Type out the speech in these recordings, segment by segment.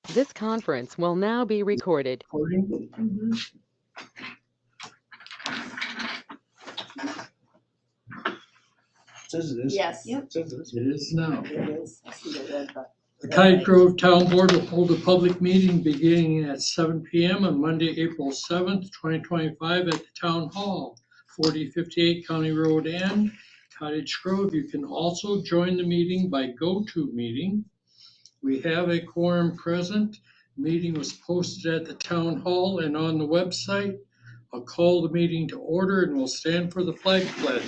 This conference will now be recorded. Recording? Says it is. Yes. Yep. Says it is. It is now. It is. I see the red button. The Kite Grove Town Board will hold a public meeting beginning at 7 p.m. on Monday, April 7th, 2025 at the Town Hall, 4058 County Road N, Cottage Grove. You can also join the meeting by GoToMeeting. We have a quorum present. Meeting was posted at the Town Hall and on the website. I'll call the meeting to order and we'll stand for the flag pledge.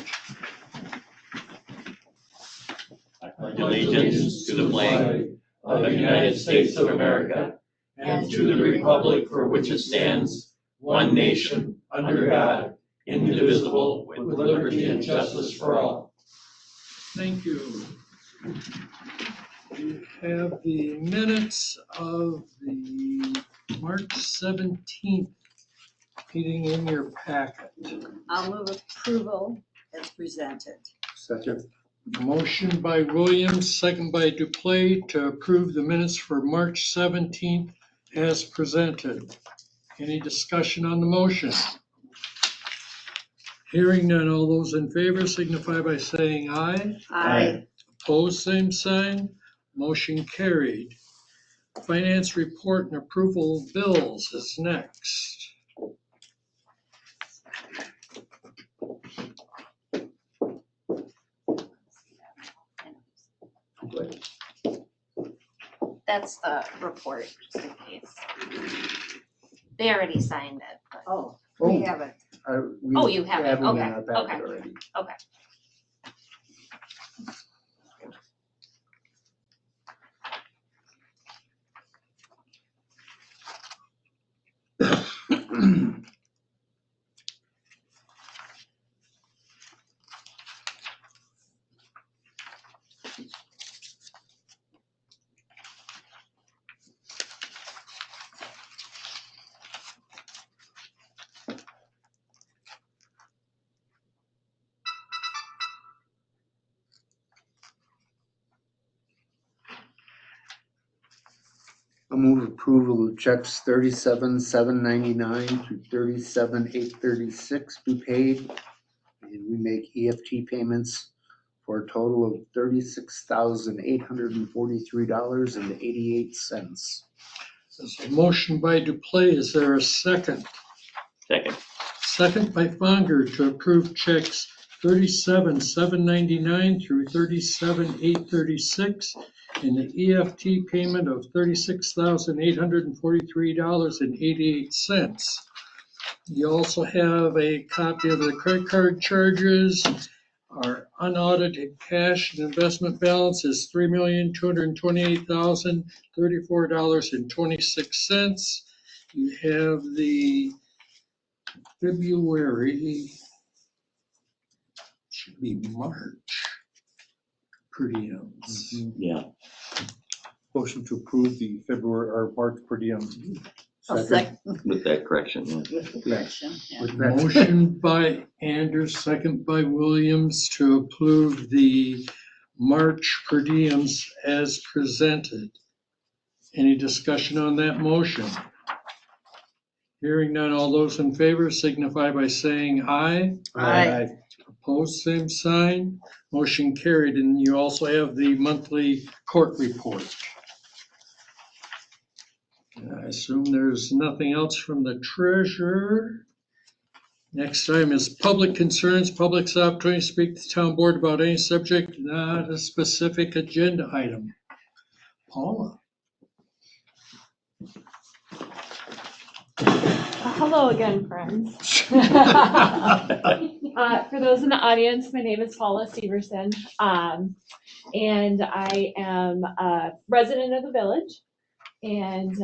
I pledge allegiance to the flag of the United States of America and to the republic for which it stands, one nation, under God, indivisible, with liberty and justice for all. Thank you. We have the minutes of the March 17th meeting in your packet. I'll move approval as presented. Second. Motion by Williams, second by Duplay to approve the minutes for March 17th as presented. Any discussion on the motion? Hearing none, all those in favor signify by saying aye. Aye. Opposed, same sign. Motion carried. Finance report and approval of bills is next. That's the report, just in case. They already signed it, but, Oh, Oh. we have it. Oh, you have it. in Okay, our packet okay. already. okay. I move approval of checks 37,799 through 37,836 be paid. And we make EFT payments for a total of $36,843.88. There's a motion by Duplay. Is there a second? Second. Second by Fonger to approve checks 37,799 through 37,836 and the EFT payment of $36,843.88. You also have a copy of the credit card charges. Our unaudited cash and investment balance is $3,228,034.26. You have the February, should be March, per diems. Yeah. Motion to approve the February or March per diem. I'll second. With that correction, yeah. With the correction, yeah. With that, Motion by Anders, second by Williams to approve the March per diems as presented. Any discussion on that motion? Hearing none, all those in favor signify by saying aye. Aye. Opposed, same sign. Motion carried. And you also have the monthly court report. I assume there's nothing else from the treasurer. Next item is public concerns. Public's opportunity to speak to the town board about any subject, not a specific agenda item. Paula. Hello again, friends. For those in the audience, my name is Paula Severson, and I am a resident of the village and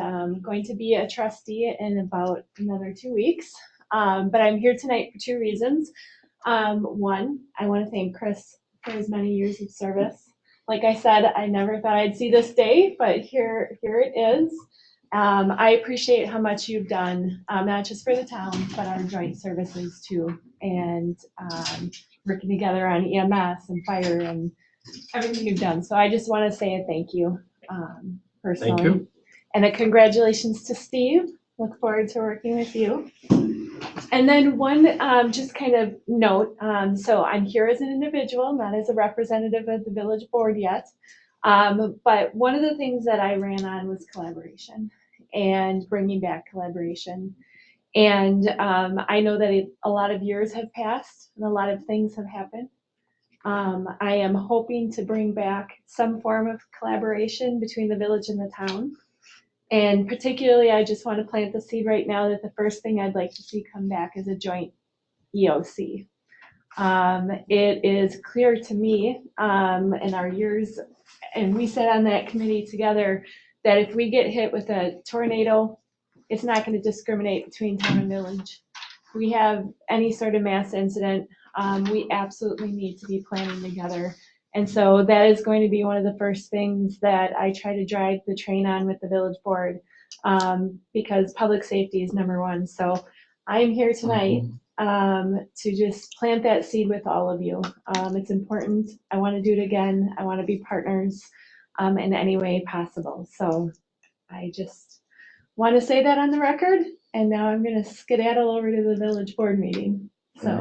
going to be a trustee in about another 2 weeks. But I'm here tonight for two reasons. One, I want to thank Chris for his many years of service. Like I said, I never thought I'd see this day, but here it is. I appreciate how much you've done, not just for the town, but our joint services too, and working together on EMS and fire and everything you've done. So I just want to say a thank you personally. Thank you. And a congratulations to Steve. Look forward to working with you. And then one just kind of note, so I'm here as an individual, not as a representative of the village board yet. But one of the things that I ran on was collaboration and bringing back collaboration. And I know that a lot of years have passed and a lot of things have happened. I am hoping to bring back some form of collaboration between the village and the town. And particularly, I just want to plant the seed right now that the first thing I'd like to see come back is a joint EOC. It is clear to me in our years, and we sat on that committee together, that if we get hit with a tornado, it's not going to discriminate between town and village. If we have any sort of mass incident, we absolutely need to be planning together. And so that is going to be one of the first things that I try to drive the train on with the village board, because public safety is number one. So I am here tonight to just plant that seed with all of you. It's important. I want to do it again. I want to be partners in any way possible. So I just want to say that on the record. And now I'm going to skedaddle over to the village board meeting. So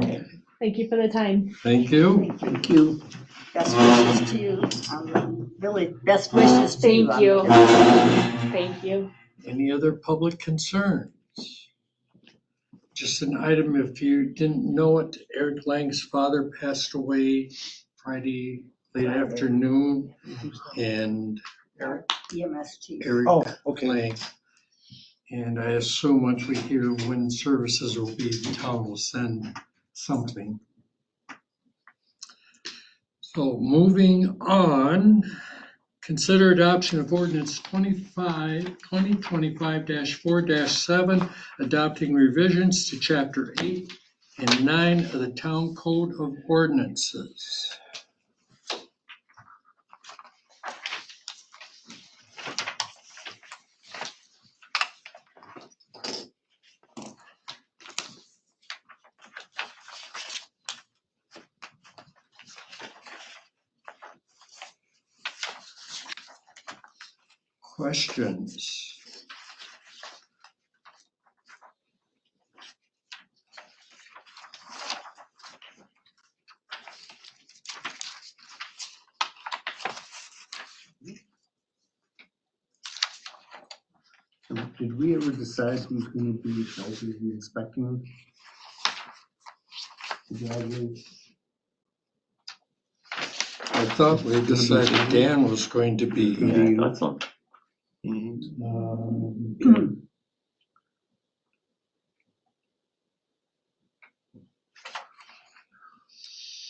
thank you for the time. Thank you. Thank you. Best wishes to you, really, best wishes to you. Thank you. Thank you. Any other public concerns? Just an item, if you didn't know it, Eric Lang's father passed away Friday late afternoon, and EMSG. Eric Oh, okay. Lang. And I assume once we hear when services will be, the town will send something. So moving on, consider adoption of ordinance 2025-4-7, adopting revisions to chapter 8 and 9 of the town code of ordinances. Questions? Did we ever decide who's going to be the inspecting the driveways? I thought we decided Dan was going to be. Yeah, that's all.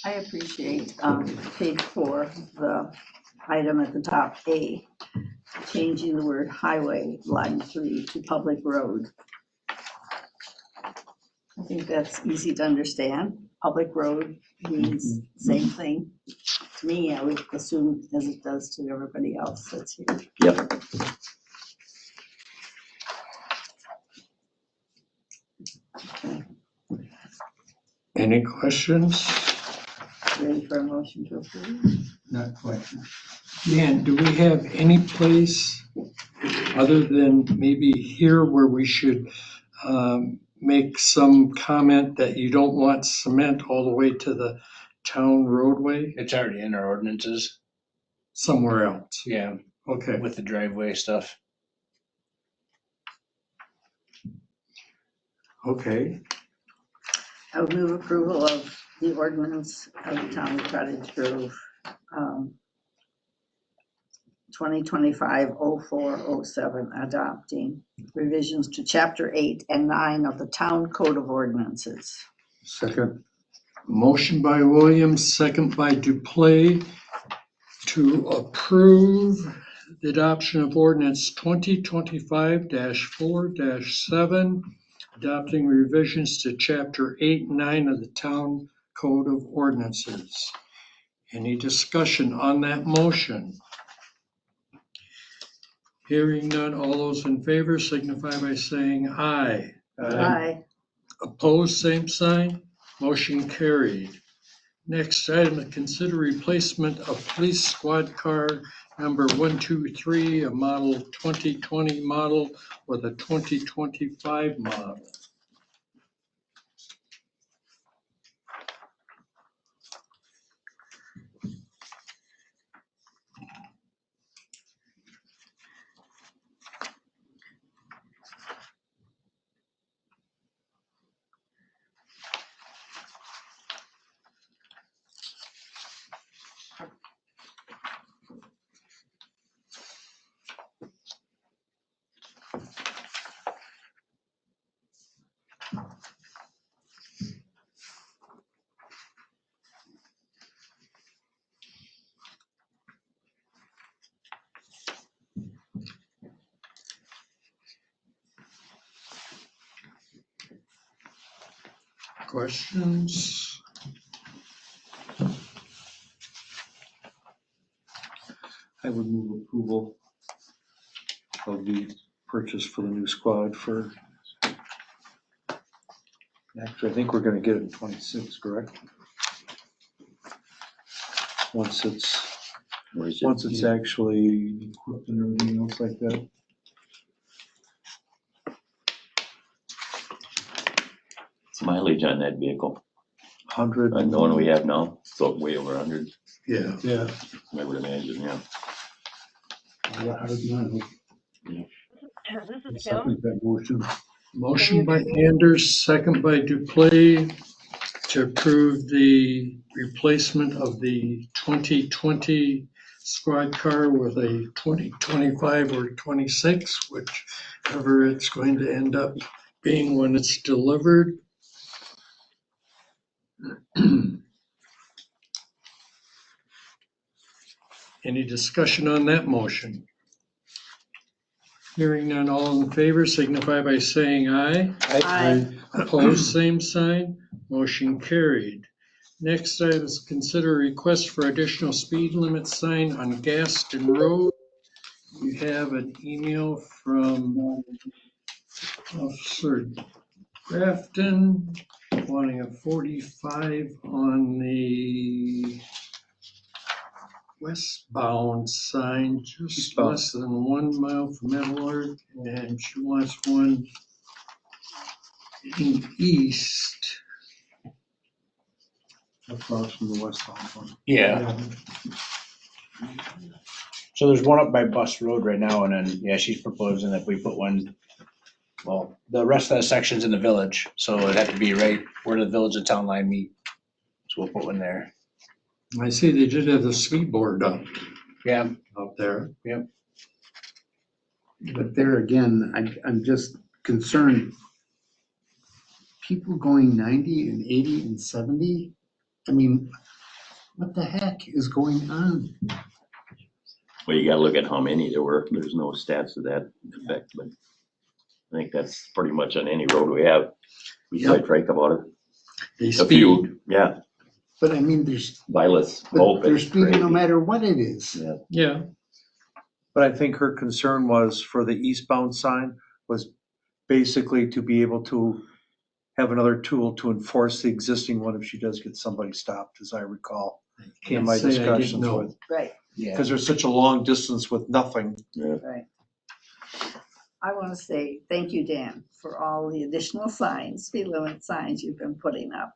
I appreciate page 4, the item at the top, A, changing the word highway, line 3, to public road. I think that's easy to understand. Public road means same thing to me, I would assume, as it does to everybody else that's here. Yep. Any questions? Ready for a motion to approve? Not quite. Dan, do we have any place other than maybe here where we should make some comment that you don't want cement all the way to the town roadway? It's already in our ordinances, Somewhere else? yeah, Okay. with the driveway stuff. Okay. I would move approval of the ordinance of the town of Cottage Grove, 2025-04-07, adopting revisions to chapter 8 and 9 of the town code of ordinances. Second. Motion by Williams, second by Duplay, to approve the adoption of ordinance 2025-4-7, adopting revisions to chapter 8 and 9 of the town code of ordinances. Any discussion on that motion? Hearing none, all those in favor signify by saying aye. Aye. Opposed, same sign. Motion carried. Next item, consider replacement of police squad car number 123, a model 2020 model with a 2025 model. Questions? I would move approval of the purchase for the new squad for, actually, I think we're gonna get it in 26, correct? Once it's actually equipped and everything else like that. What's mileage on that vehicle? 100. On the one we have now, so way over 100, Yeah. Yeah. I would imagine, yeah. Second that motion. Motion by Anders, second by Duplay to approve the replacement of the 2020 squad car with a 2025 or 26, whichever it's going to end up being when it's delivered. Any discussion on that motion? Hearing none, all in favor signify by saying aye. Aye. Opposed, same sign. Motion carried. Next item is consider request for additional speed limit sign on Gaston Road. You have an email from Officer Grafton wanting a 45 on the westbound sign, just Eastbound. less than 1 mile from Edward, and she wants one in east. Across from the west one. Yeah, so there's one up by Bus Road right now, and then, yeah, she's proposing that we put one, well, the rest of the section's in the village, so it'd have to be right where the village and town line meet. So we'll put one there. I see they did have the speed board up Yeah, there. But there again, I'm just concerned. People going 90 and 80 and 70? I mean, what the heck is going on? Well, you gotta look at how many there were. There's no stats to that effect, but I think that's pretty much on any road we have. We Yep. quite frank about it. They A speed. few, yeah, But I mean, there's, Vilas, but Hope, they're it's speeding no crazy. matter what it is. Yeah. Yeah, But I think her concern was for the eastbound sign was basically to be able to have another tool to enforce the existing one if she does get somebody stopped, as I recall. In my Can't say I didn't discussions know. with, Right, yeah. because there's such a long distance with nothing. right. I want to say thank you, Dan, for all the additional signs, speed limit signs you've been putting up.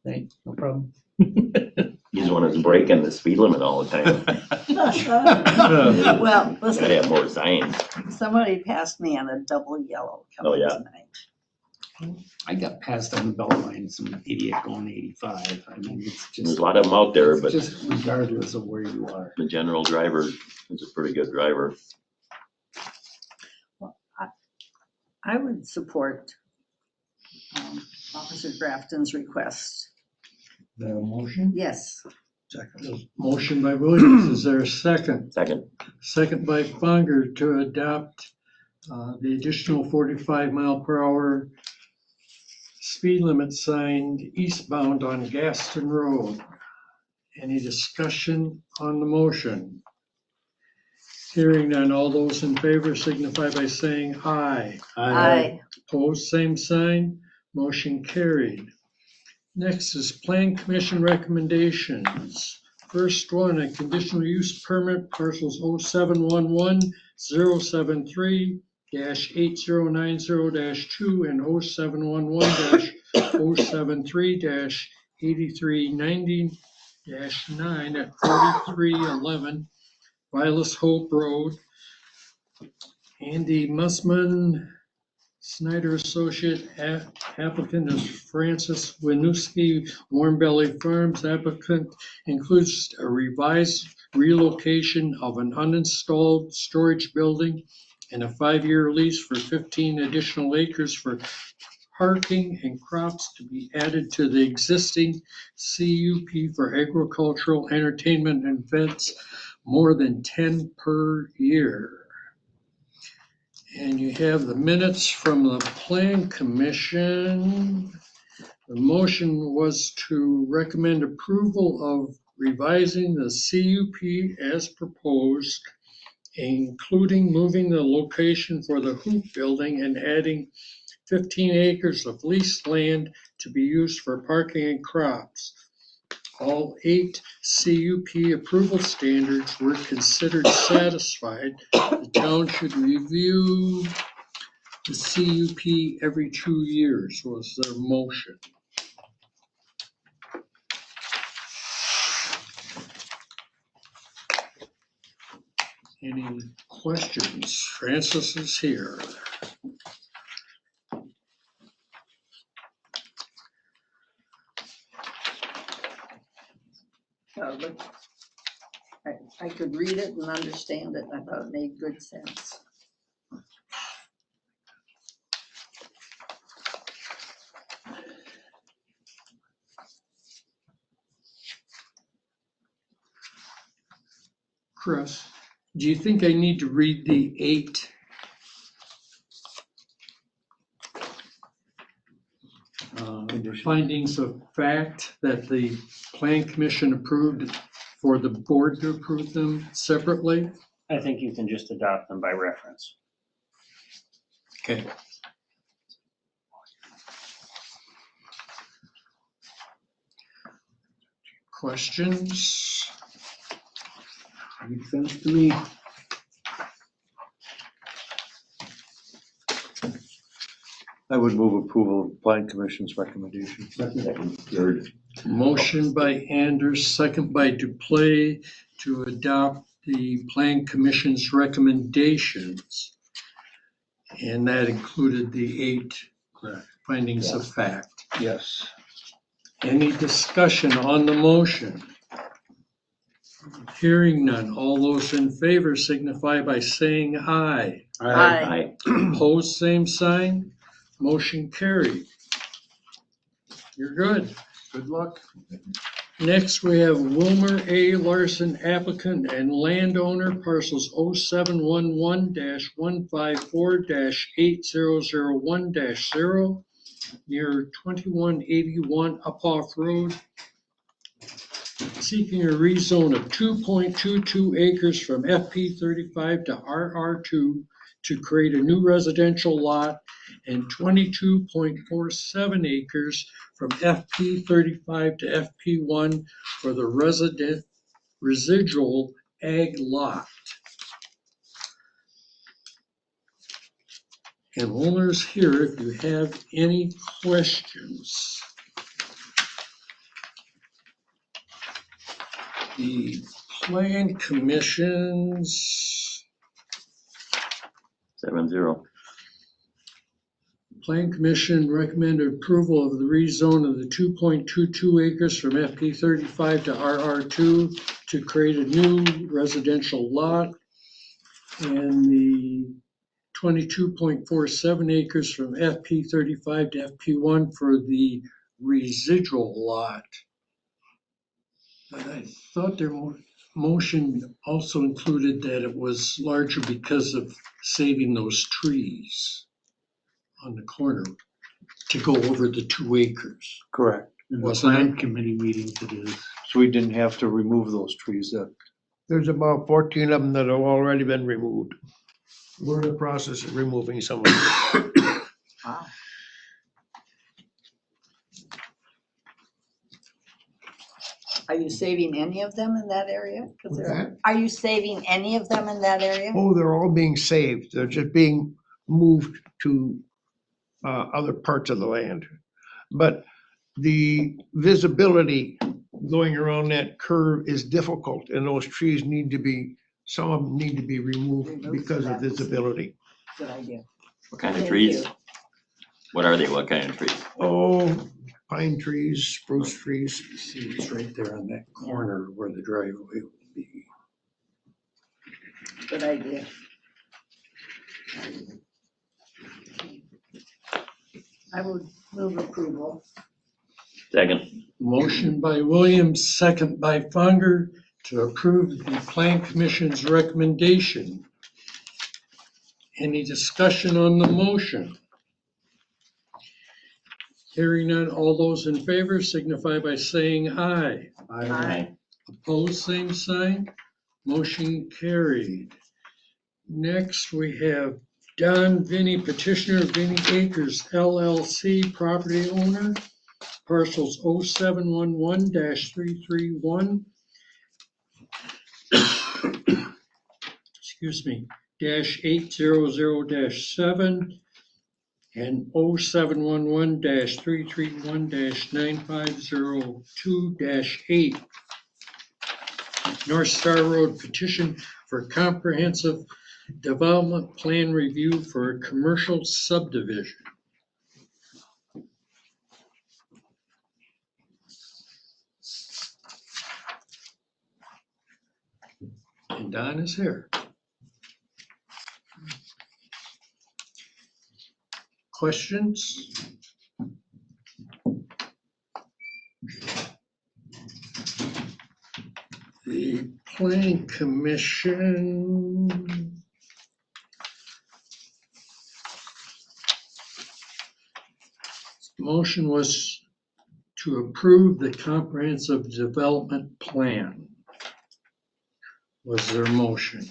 Hey, no problem. He's the one that's breaking the speed limit all the time. Well, Gotta listen, have more signs. somebody passed me on a double yellow Oh, coming yeah. tonight. I got passed on the belt line, some idiot going 85. I mean, it's There's just, a lot of them out there, but just regardless of where you are. the general driver is a pretty good driver. I would support Officer Grafton's request. The motion? Yes, Motion by Williams, is there a second? Second, Second by Funger to adopt the additional 45 mile per hour speed limit sign eastbound on Gaston Road. Any discussion on the motion? Hearing none, all those in favor signify by saying aye. I, Opposed, same sign. Motion carried. Next is Plan Commission recommendations. First one, a conditional use permit parcels 0711-073-8090-2 and 0711-073-8390-9 at 4311 Vilas Hope Road. Andy Mussman, Snyder Associate, applicant is Francis Winooski, Warm Belly Farms. Applicant includes a revised relocation of an uninstalled storage building and a 5-year lease for 15 additional acres for parking and crops to be added to the existing CUP for agricultural, entertainment, and events, more than 10 per year. And you have the minutes from the Plan Commission. The motion was to recommend approval of revising the CUP as proposed, including moving the location for the hoop building and adding 15 acres of leased land to be used for parking and crops. All 8 CUP approval standards were considered satisfied. The town should review the CUP every 2 years was their motion. Any questions? Francis is here. But I could read it and understand it. I thought it made good sense. Chris, do you think I need to read the 8 findings of fact that the Plan Commission approved for the board to approve them separately? I think you can just adopt them by reference. Okay. Questions? Makes sense to me. I would move approval of Plan Commission's recommendation. Third. Motion by Anders, second by Duplay to adopt the Plan Commission's recommendations. And that included the 8 findings of fact. Yes. Any discussion on the motion? Hearing none. All those in favor signify by saying aye. Aye. Opposed, same sign. Motion carried. You're good. Good luck. Next, we have Wilmer A. Larson, applicant and landowner, parcels 0711-154-8001-0 near 2181 Upoff Road, seeking a rezone of 2.22 acres from FP 35 to RR2 to create a new residential lot and 22.47 acres from FP 35 to FP 1 for the residual ag lot. And Wilmer's here if you have any questions. The Plan Commission's 7-0. Plan Commission recommended approval of the rezone of the 2.22 acres from FP 35 to RR2 to create a new residential lot, and the 22.47 acres from FP 35 to FP 1 for the residual lot. But I thought their motion also included that it was larger because of saving those trees on the corner to go over the 2 acres. Correct. In the Wasn't plan it? committee meetings it is. So we didn't have to remove those trees that. There's about 14 of them that have already been removed. We're in the process of removing some of them. Wow. Are you saving any of them in that area? 'Cause What's there- that? Are you saving any of them in that area? Oh, they're all being saved. They're just being moved to other parts of the land. But the visibility going around that curve is difficult, and those trees need to be, some of them need to be removed because of visibility. Good idea. What kind of Thank trees? you. What are they? What kind of trees? Oh, pine trees, spruce trees. See, it's right there on that corner where the driveway would be. Good idea. I would move approval. Second. Motion by Williams, second by Funger, to approve the Plan Commission's recommendation. Any discussion on the motion? Hearing none, all those in favor signify by saying aye. Aye. Opposed, same sign. Motion carried. Next, we have Don Vinnie, petitioner, Vinnie Acres LLC, property owner, parcels 0711-331, excuse me, -800-7, and 0711-331-9502-8. North Star Road petition for comprehensive development plan review for a commercial subdivision. And Don is here. Questions? The Planning Commission. Motion was to approve the comprehensive development plan. Was there a motion?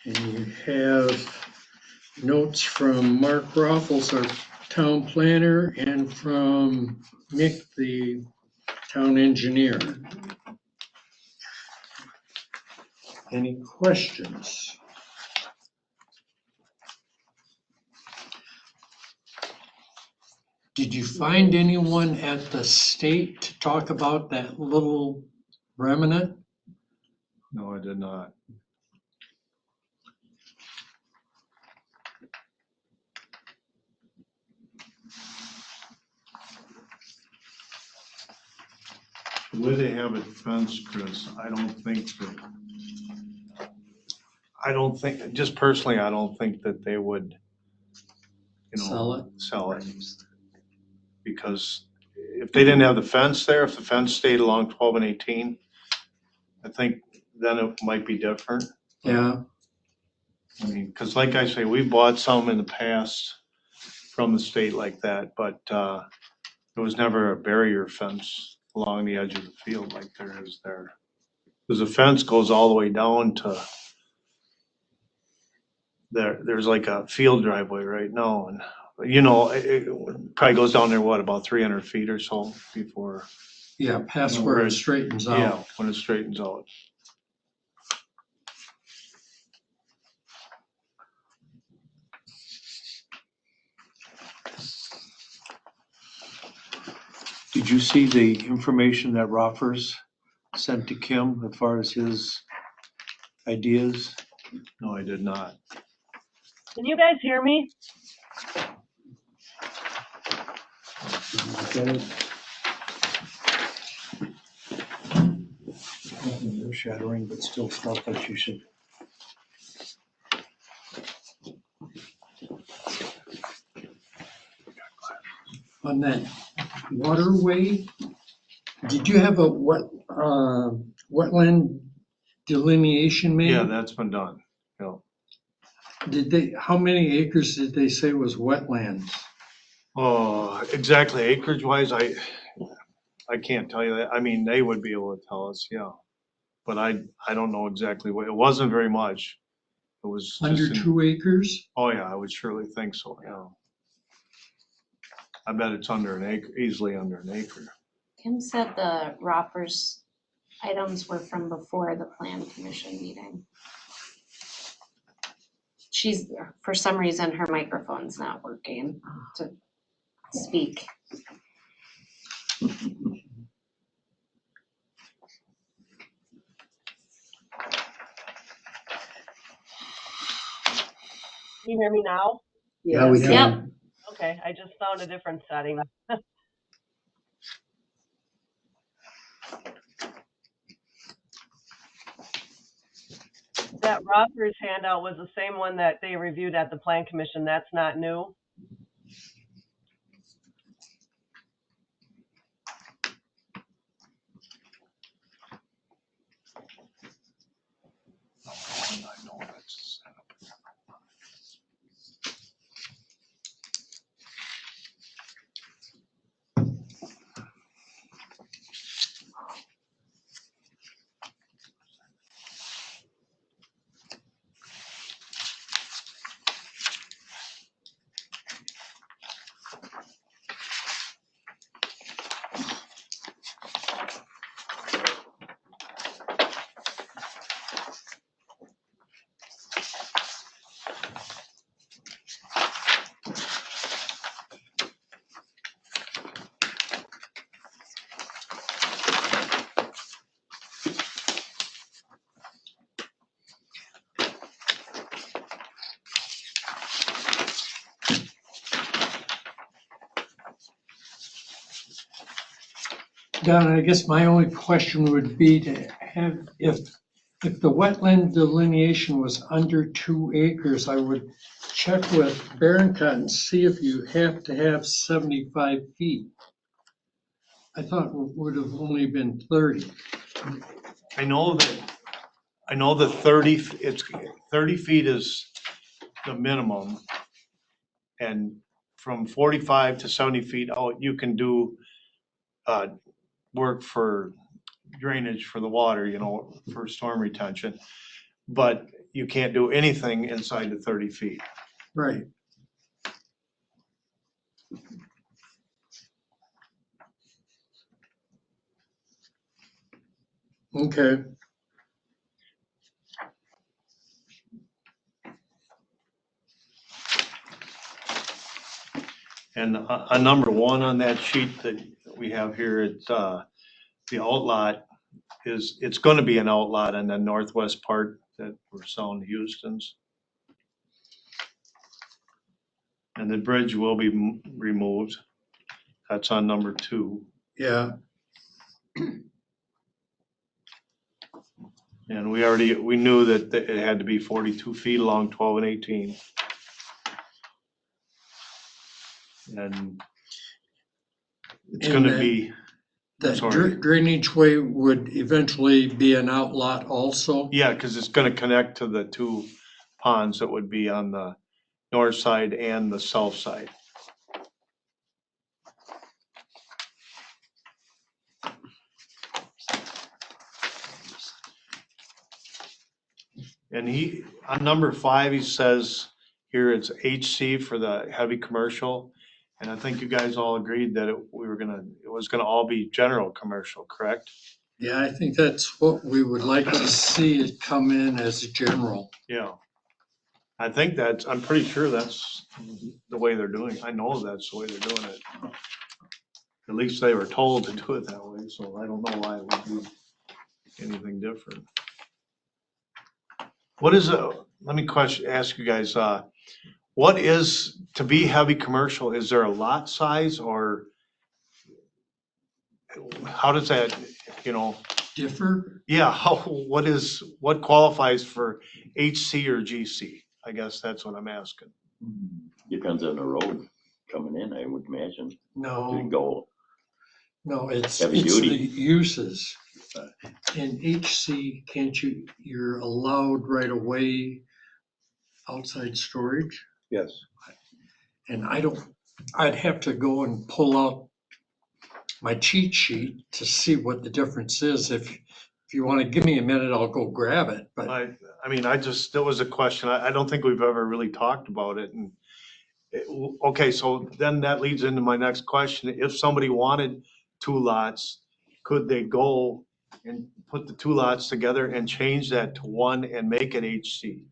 And you have notes from Mark Roffels, our town planner, and from Mick, the town engineer. Any questions? Did you find anyone at the state to talk about that little remnant? No, I did not. The way they have it fenced, Chris, I don't think, just personally, I don't think that they would, sell it. Because if they didn't have the fence there, if the fence stayed along 12 and 18, I think then it might be different. Yeah, I mean, because like I say, we bought some in the past from the state like that, but there was never a barrier fence along the edge of the field like there is there. Because the fence goes all the way down to there's like a field driveway right now, and it probably goes down there, what, about 300 feet or so before, yeah, past where it straightens yeah, out. when it straightens out. Did you see the information that Roffers sent to Kim as far as his ideas? No, I did not. Can you guys hear me? They're shattering, but still stuff that you should. On that waterway, did you have a wetland delineation made? Yeah, that's been done. How many acres did they say was wetlands? Oh, exactly acreage wise, I can't tell you that. I mean, they would be able to tell us, yeah. but I don't know exactly what, it wasn't very much. It was Under just 2 acres? oh yeah, I would surely think so, yeah. I bet it's under an acre, easily under an acre. Kim said the Roppers items were from before the plan commission meeting. She's, for some reason, her microphone's not working to speak. Can you hear me now? Yeah, we Yes. can. Okay, I just found a different setting. That Rockers handout was the same one that they reviewed at the Plan Commission. That's not new. Don, I guess my only question would be to have, if the wetland delineation was under 2 acres, I would check with Barrington and see if you have to have 75 feet. I thought it would have only been 30. I know that 30 feet is the minimum. And from 45 to 70 feet out, you can do work for drainage for the water, for storm retention. But you can't do anything inside the 30 feet. Right. Okay. And on number 1 on that sheet that we have here, it's the outlot it's going to be an outlot in the northwest part that we're selling to Houston's. And the bridge will be removed. That's on number 2. Yeah. And we knew that it had to be 42 feet along 12 and 18. And it's going to be, That sorry. drainage way would eventually be an outlot also? Yeah, because it's going to connect to the 2 ponds that would be on the north side and the south side. And on number 5, he says here it's HC for the heavy commercial. And I think you guys all agreed that it was gonna all be general commercial, correct? Yeah, I think that's what we would like to see it come in as general. Yeah. I'm pretty sure that's the way they're doing. I know that's the way they're doing it. At least they were told to do it that way, so I don't know why it would be anything different. Let me ask you guys, what is, to be heavy commercial, is there a lot size or how does that, Differ? yeah, what qualifies for HC or GC? I guess that's what I'm asking. Depends on the road coming in, I would imagine, to No, go. no, it's Heavy the duty. uses. In HC, you're allowed right away outside storage? Yes. And I'd have to go and pull out my cheat sheet to see what the difference is if If you want to give me a minute, I'll go grab it, but I mean, there was a question. I don't think we've ever really talked about it. And okay, so then that leads into my next question. If somebody wanted 2 lots, could they go and put the 2 lots together and change that to 1 and make it HC? You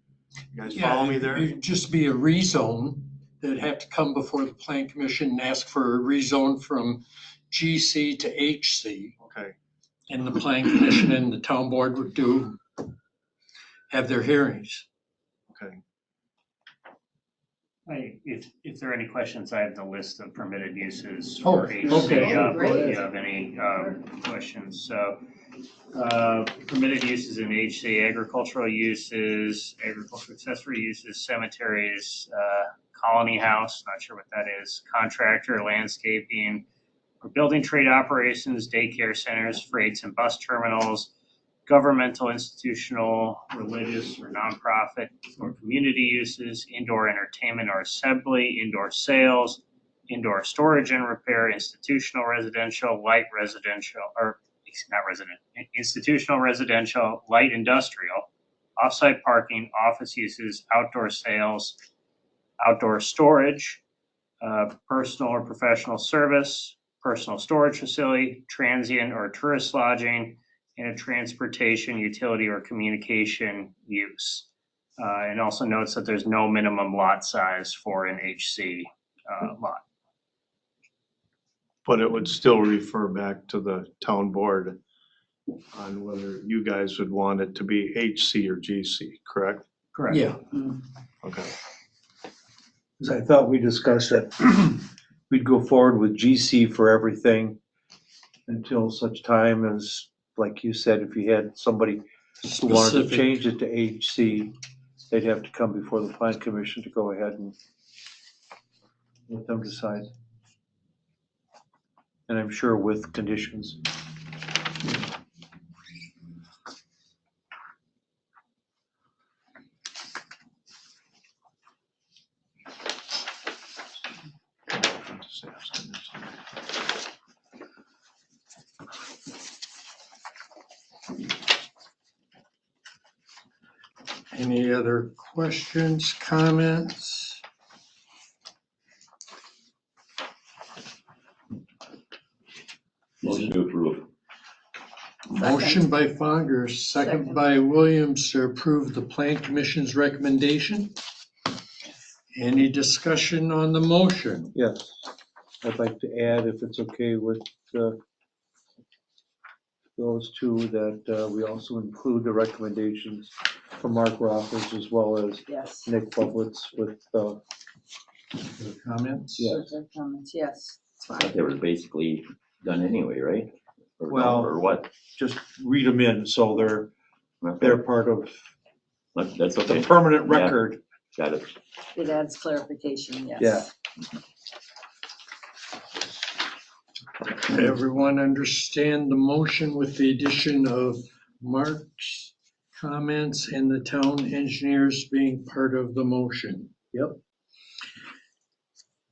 guys follow me there? It'd just be a rezone. They'd have to come before the plan commission and ask for a rezone from GC to HC. Okay. And the plan commission and the town board would have their hearings. Okay. If there are any questions, I have the list of permitted uses Oh, for HC. okay. If you have any questions, so permitted uses in HC: agricultural uses, agricultural accessory uses, cemeteries, colony house, not sure what that is, contractor, landscaping, or building trade operations, daycare centers, freights and bus terminals, governmental, institutional, religious or nonprofit or community uses, indoor entertainment or assembly, indoor sales, indoor storage and repair, institutional residential, light residential, or not resident, institutional residential, light industrial, offsite parking, office uses, outdoor sales, outdoor storage, personal or professional service, personal storage facility, transient or tourist lodging, and a transportation, utility, or communication use. And also notes that there's no minimum lot size for an HC lot. But it would still refer back to the town board on whether you guys would want it to be HC or GC, correct? Correct. Yeah. Okay. 'Cause I thought we discussed that we'd go forward with GC for everything until such time as, like you said, if you had somebody who wanted to Specific. change it to HC, they'd have to come before the plan commission to go ahead and let them decide. And I'm sure with conditions. Any other questions, comments? Motion to approve. Motion by Fonger, second by Williams to approve the plan commission's recommendation. Any discussion on the motion? Yes, I'd like to add, if it's okay with those two, that we also include the recommendations from Mark Rothers as well as Yes. Nick Bublitz with The comments? Yes. Comments, yes. It's But fine. they were basically done anyway, right? Or no, Well- or what? just read them in, so they're part of That's the okay. permanent Yeah. record. Got it. It adds clarification, yes. Yeah. Everyone understand the motion with the addition of Mark's comments and the town engineers being part of the motion? Yep.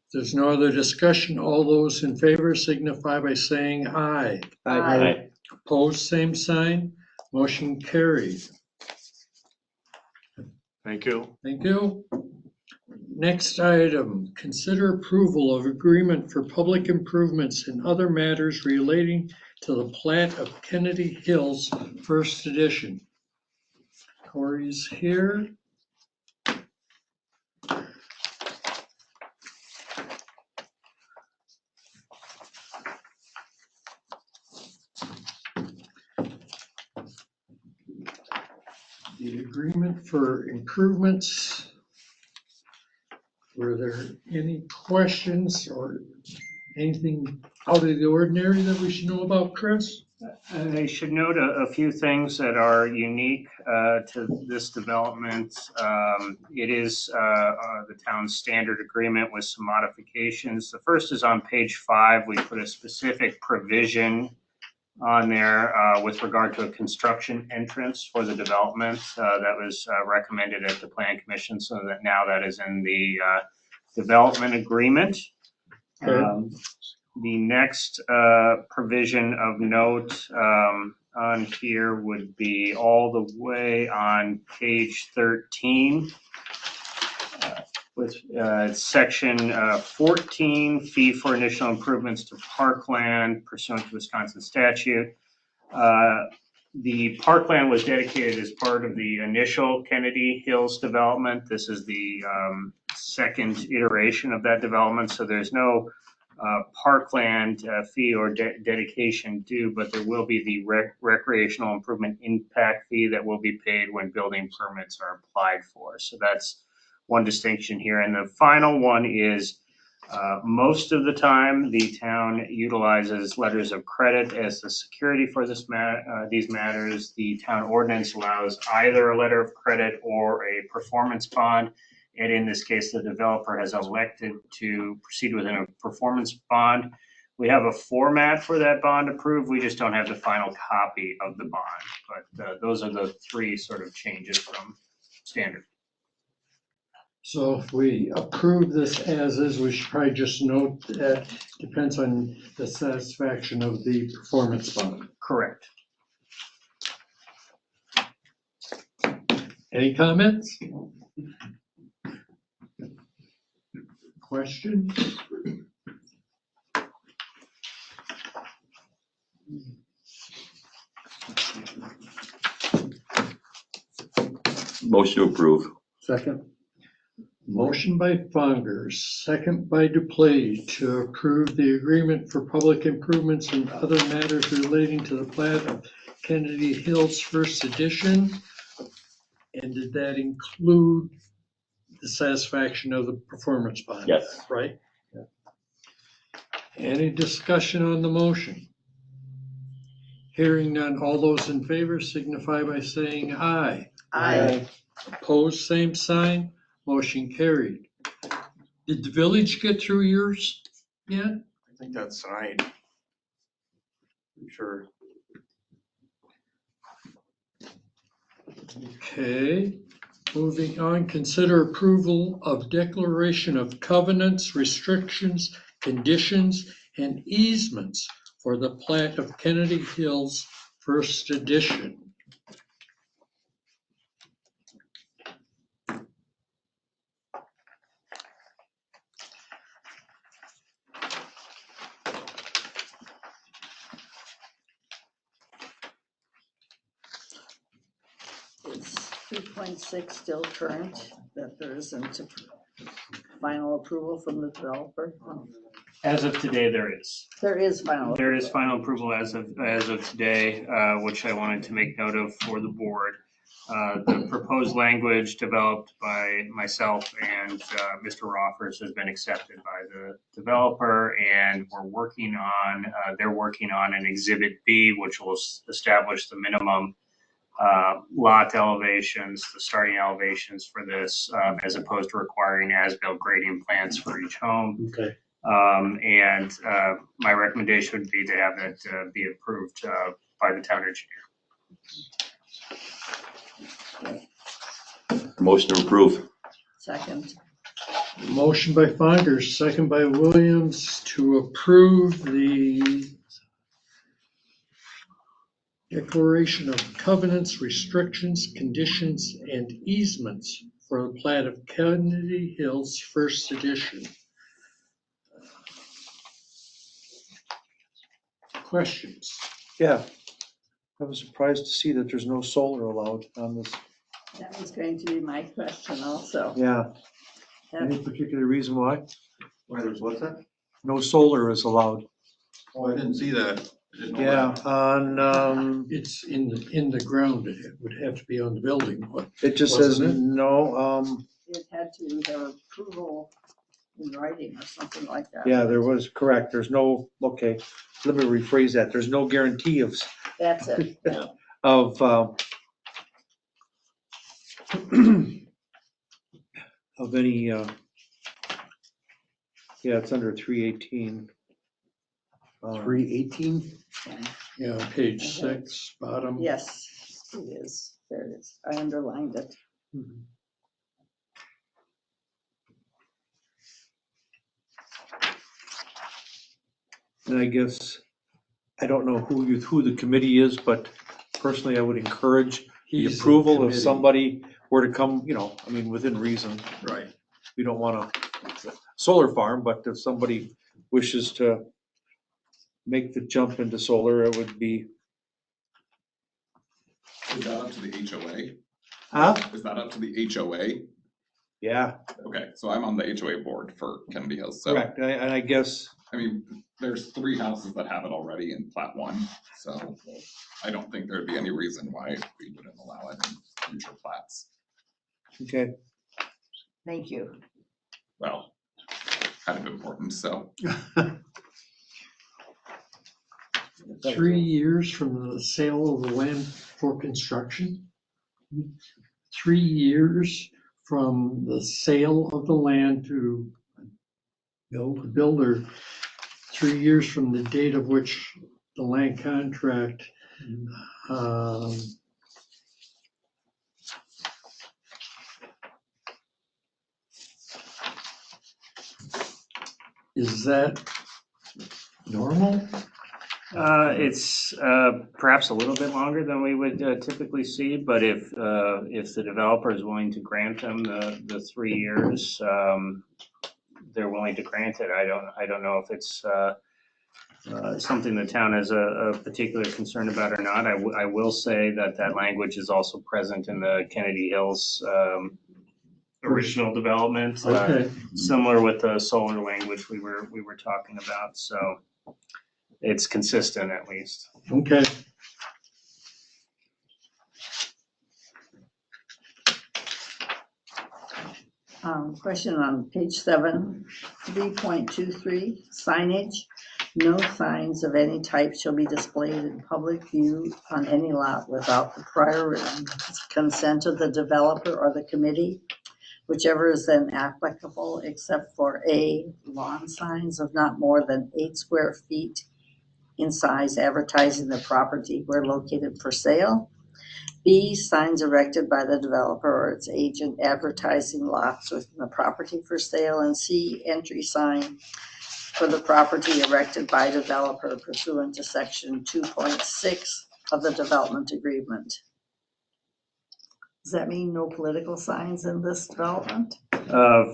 If there's no other discussion, all those in favor signify by saying aye. Aye. Opposed, same sign. Motion carried. Thank you. Thank you. Next item, consider approval of agreement for public improvements and other matters relating to the plat of Kennedy Hills First Edition. Corey's here. The agreement for improvements. Were there any questions or anything out of the ordinary that we should know about, Chris? I should note a few things that are unique to this development. It is the town's standard agreement with some modifications. The first is on page 5. We put a specific provision on there with regard to a construction entrance for the development that was recommended at the Plan Commission, so that now that is in the development agreement. The next provision of note on here would be all the way on page 13. With section 14, fee for initial improvements to parkland pursuant to Wisconsin statute. The parkland was dedicated as part of the initial Kennedy Hills development. This is the second iteration of that development, so there's no parkland fee or dedication due, but there will be the recreational improvement impact fee that will be paid when building permits are applied for. So that's one distinction here. And the final one is most of the time the town utilizes letters of credit as the security for these matters. The town ordinance allows either a letter of credit or a performance bond. And in this case, the developer has elected to proceed with a performance bond. We have a format for that bond approved. We just don't have the final copy of the bond. But those are the three sort of changes from standard. So if we approve this as is, we should probably just note that depends on the satisfaction of the performance bond. Correct. Any comments? Questions? Motion to approve. Second. Motion by Fongers, second by Duplaty to approve the agreement for public improvements and other matters relating to the plat of Kennedy Hills First Edition. And did that include the satisfaction of the performance bond? Yes. Right? Yeah. Any discussion on the motion? Hearing none, all those in favor signify by saying aye. Aye. Opposed, same sign. Motion carried. Did the village get through yours yet? I think that's tonight. I'm sure. Okay, moving on, consider approval of declaration of covenants, restrictions, conditions, and easements for the plat of Kennedy Hills First Edition. Is 3.6 still current, that there isn't a final approval from the developer? As of today, there is. There is final. There is final approval as of today, which I wanted to make note of for the board. The proposed language developed by myself and Mr. Roffers has been accepted by the developer, and they're working on an Exhibit B, which will establish the minimum lot elevations, the starting elevations for this, as opposed to requiring as-built grading plans for each home. Okay. And my recommendation would be to have it be approved by the town engineer. Motion to approve. Second. Motion by Fongers, second by Williams to approve the declaration of covenants, restrictions, conditions, and easements for the plat of Kennedy Hills First Edition. Questions? Yeah. I was surprised to see that there's no solar allowed on this. That was going to be my question also. Yeah. That- Any particular reason why? Why there's what's that? No solar is allowed. Oh, I didn't see that. I didn't know Yeah, that. on, It's in the ground. It would have to be on the building. What? it just says, Wasn't it? no, It had to have approval in writing or something like that. yeah, there was, correct. There's no, okay, let me rephrase that. There's no guarantee of, That's it. Yeah. of, of any, yeah, it's under 318. 318? Yeah, page 6, bottom. Yes, it is. There it is. I underlined it. And I guess, I don't know who the committee is, but personally, I would encourage the He's the approval if committee. somebody were to come, I mean, within reason. Right. We don't want a solar farm, but if somebody wishes to make the jump into solar, it would be. Is that up to the HOA? Huh? Is that up to the HOA? Yeah, Okay, so I'm on the HOA board for Kennedy Hills, so. correct. And I guess, I mean, there's 3 houses that have it already in plat 1, so I don't think there'd be any reason why we wouldn't allow it in future plats. okay. Thank you. Well, kind of important, so. 3 years from the sale of the land for construction? 3 years from the sale of the land to build a builder, 3 years from the date of which the land contract is that normal? It's perhaps a little bit longer than we would typically see, but if the developer is willing to grant them the 3 years, they're willing to grant it. I don't know if it's something the town has a particular concern about or not. I will say that language is also present in the Kennedy Hills original development, Okay. similar with the solar language we were talking about. So it's consistent at least. Okay. Question on page 7, 3.23, signage. No signs of any type shall be displayed in public view on any lot without the prior written consent of the developer or the committee, whichever is then applicable, except for A, lawn signs of not more than 8 square feet in size advertising the property where located for sale. B, signs erected by the developer or its agent advertising lots within the property for sale. And C, entry sign for the property erected by developer pursuant to section 2.6 of the development agreement. Does that mean no political signs in this development?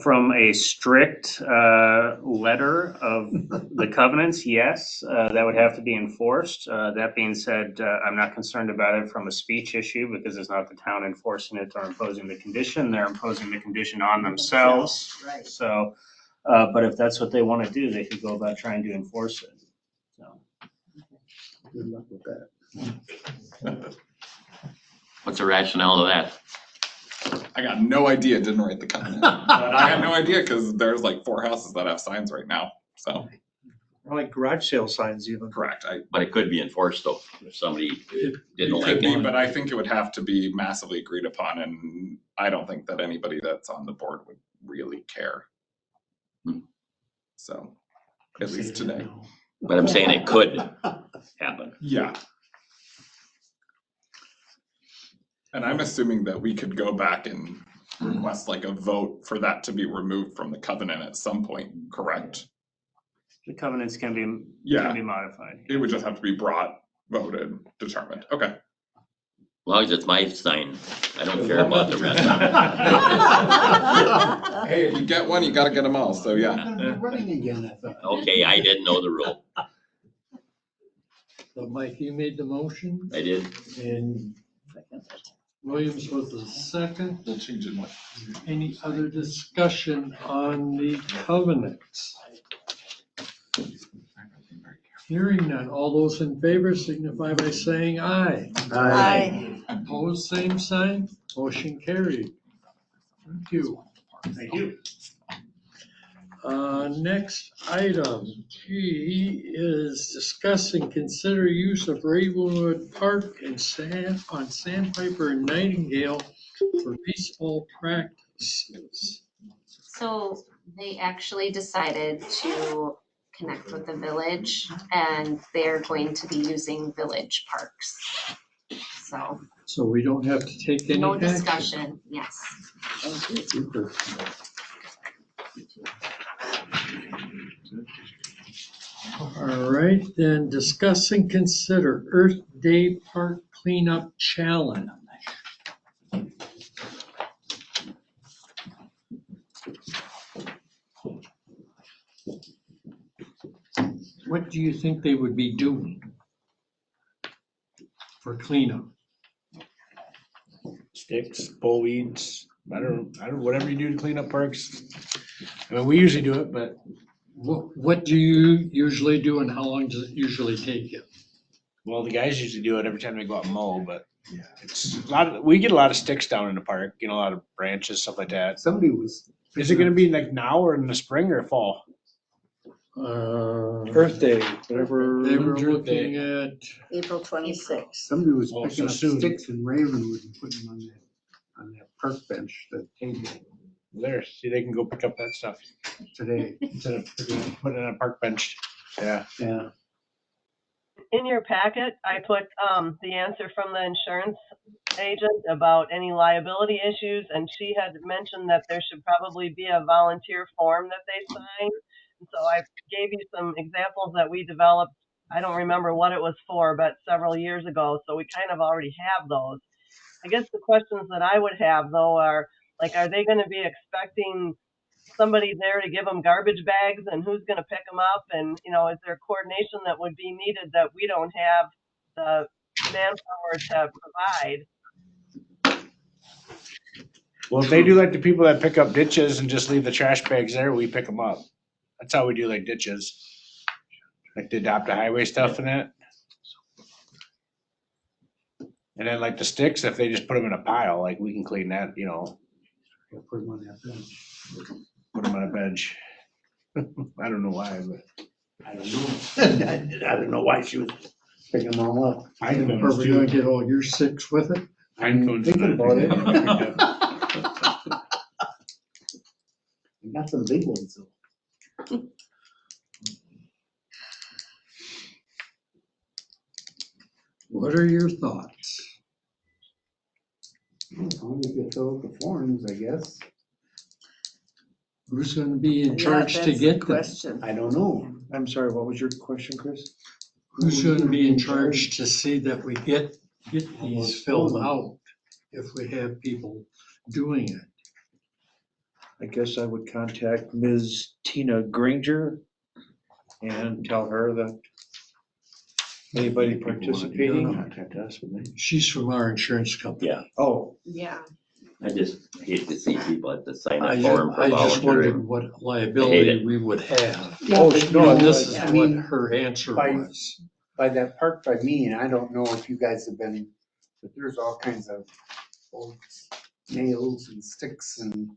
From a strict letter of the covenants, yes, that would have to be enforced. That being said, I'm not concerned about it from a speech issue because it's not the town enforcing it or imposing the condition. They're imposing the condition on themselves. Right. So, but if that's what they want to do, they could go about trying to enforce it. So. Good luck with that. What's the rationale of that? I got no idea, didn't write the covenant. But I had no idea because there's like 4 houses that have signs right now, so. Or like garage sale signs even. Correct. But it could be enforced though, if somebody didn't It like could be, it. but I think it would have to be massively agreed upon, and I don't think that anybody that's on the board would really care. So, at least today. But I'm saying it could happen. Yeah. And I'm assuming that we could go back and request like a vote for that to be removed from the covenant at some point, correct? The covenants can be modified. It would just have to be brought, voted, determined. Okay. As long as it's my sign, I don't care about the rest. Hey, if you get one, you gotta get them all, so yeah. Running again, I thought. Okay, I didn't know the rule. So Mike, you made the motion I did. and Williams was the second. We'll change it. Any other discussion on the covenants? Hearing none. All those in favor signify by saying aye. Aye. Opposed, same sign. Motion carried. Thank you. Thank you. Next item, G, is discuss and consider use of Ravenwood Park and on Sandpiper and Nightingale for baseball practices. So they actually decided to connect with the village and they're going to be using village parks. So we don't have to take any no action. discussion, yes. Super. All right, then discuss and consider Earth Day Park Cleanup Challenge. What do you think they would be doing for cleanup? Sticks, bull weeds, I don't, whatever you do to clean up parks. I mean, we usually do it, but What do you usually do and how long does it usually take you? well, the guys usually do it every time they go out and mow, but it's a lot, we get a lot of sticks down in the park, you know, a lot of branches, stuff like that. Somebody was. Is it gonna be like now or in the spring or fall? Earth Day, whatever. They were Earth looking Day. at, April 26th. Somebody was Oh, picking so up soon. sticks in Ravenwood and putting them on that park bench, the table There, see, they can go pick up that stuff today. instead of putting it on a park bench. Yeah. Yeah. In your packet, I put the answer from the insurance agent about any liability issues, and she had mentioned that there should probably be a volunteer form that they sign. And so I gave you some examples that we developed. I don't remember what it was for, but several years ago, so we kind of already have those. I guess the questions that I would have though are, like, are they gonna be expecting somebody there to give them garbage bags, and who's going to pick them up? And, you know, is there coordination that would be needed that we don't have the manpower to provide? Well, if they do like the people that pick up ditches and just leave the trash bags there, we pick them up. That's how we do like ditches. Like the adopt a highway stuff and that. And then like the sticks, if they just put them in a pile, like we can clean that, you know, Put them on that bench. put them on a bench. I don't know why, but I don't know. I don't know why she was picking them all up. I don't are we gonna get all your six with it? I'm thinking about it. I got some big ones though. What are your thoughts? As long as you fill out the forms, I guess. Who's gonna be in Yeah, charge to that's the get them? question. I don't know. I'm sorry, what was your question, Chris? Who's gonna be in charge to see that we get these filled out if we have people doing it? I guess I would contact Ms. Tina Granger and tell her that anybody participating. Contact us, wouldn't they? She's from our insurance company. Yeah, Oh, Yeah. I just hate to see people have to sign I a ju- form for I just wondered volunteering. what I hate liability it. we would have. Oh, You no, know, this is I what mean, her answer by- was. by that park by me, and I don't know if you guys have been, but there's all kinds of old nails and sticks and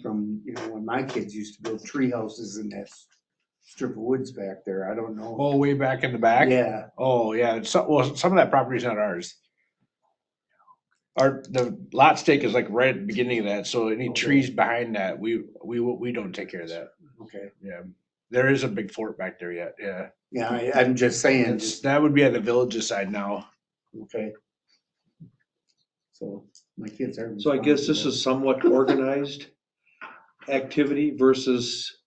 from, you know, when my kids used to build tree houses in that strip of woods back there. I don't know. Oh, way back in the back? Yeah, Oh, yeah. Well, some of that property's not ours. The lot stake is like right at the beginning of that, so any trees behind that, we don't take care of that. okay. Yeah. There is a big fort back there yet, yeah. Yeah, I'm just saying, That would be on the village's side now. okay. So my kids are. so I guess this is somewhat organized activity versus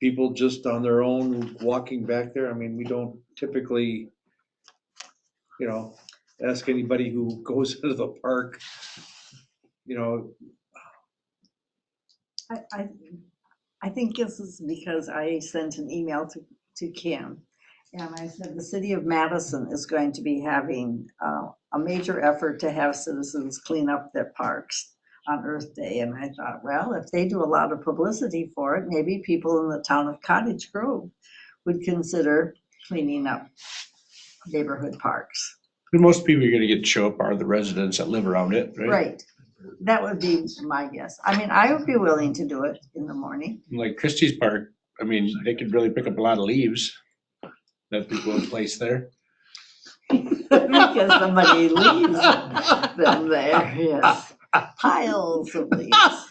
people just on their own walking back there. I mean, we don't typically, you know, ask anybody who goes into the park, you know. I think this is because I sent an email to Kim. And I said, the city of Madison is going to be having a major effort to have citizens clean up their parks on Earth Day. And I thought, well, if they do a lot of publicity for it, maybe people in the town of Cottage Grove would consider cleaning up neighborhood parks. Most people you're gonna get to show up are the residents that live around it, right? Right. That would be my guess. I mean, I would be willing to do it in the morning. Like Christie's Park, I mean, they could really pick up a lot of leaves that people have placed there. Because somebody leaves them there, yes. Piles of leaves.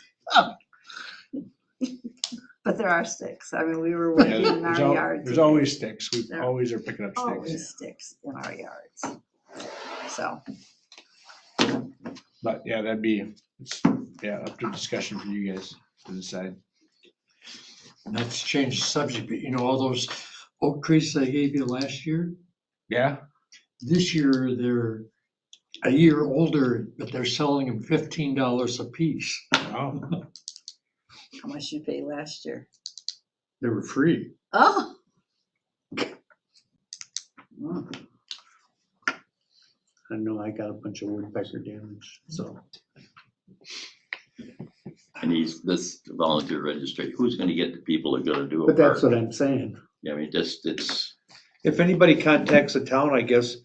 But there are sticks. I mean, we were Yeah, working in our yard. There's today. always sticks. We There always are picking up sticks. Always sticks in our yards. So, But yeah, it's up to discussion for you guys to decide. Not to change the subject, but you know, all those oak trees I gave you last year, Yeah, this year they're a year older, but they're selling them $15 a piece. Wow. How much did you pay last year? They were free. Oh. I know I got a bunch of woodpecker damage, so. And this volunteer registry, who's gonna get the people that are gonna do a But that's park? what I'm saying. I mean, it's, If anybody contacts the town, I guess,